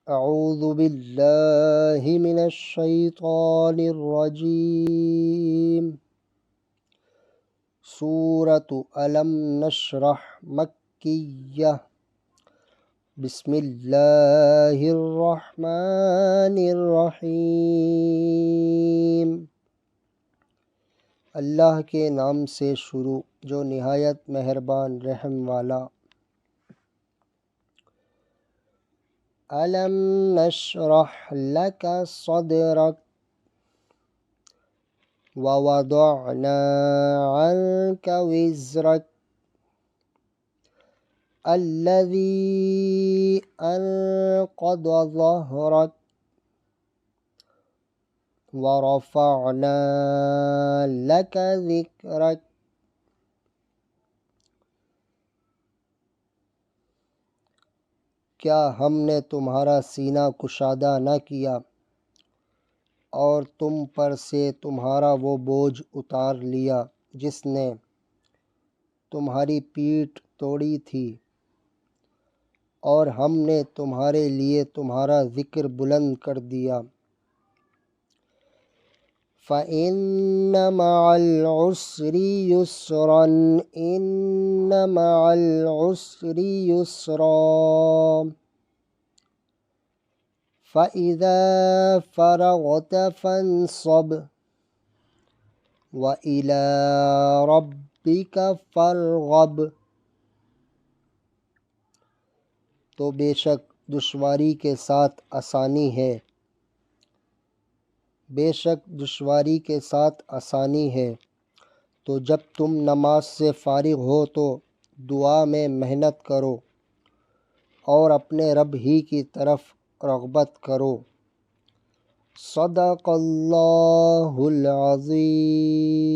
أعوذ بالله من الشيطان الرجيم سورة ألم نشرح مكية بسم الله الرحمن الرحیم اللہ کے نام سے شروع جو نہایت مہربان رحم والا۔ ألم نشرح لك صدرك ووضعنا عنك وزرك الذي أنقض ظهرك ورفعنا لك ذكرك۔ کیا ہم نے تمہارا سینہ کشادہ نہ کیا اور تم پر سے تمہارا وہ بوجھ اتار لیا جس نے تمہاری پیٹھ توڑی تھی، اور ہم نے تمہارے لیے تمہارا ذکر بلند کر دیا۔ فَإِنَّ مَعَ الْعُسْرِ يُسْرًا إِنَّ مَعَ الْعُسْرِ يُسْرًا فَإِذَا فَرَغْتَ فَانصَبْ وَإِلَى رَبِّكَ فَارْغَب۔ تو بے شک دشواری کے ساتھ آسانی ہے، بے شک دشواری کے ساتھ آسانی ہے۔ تو جب تم نماز سے فارغ ہو تو دعا میں محنت کرو اور اپنے رب ہی کی طرف رغبت کرو۔ صدق اللہ العظیم۔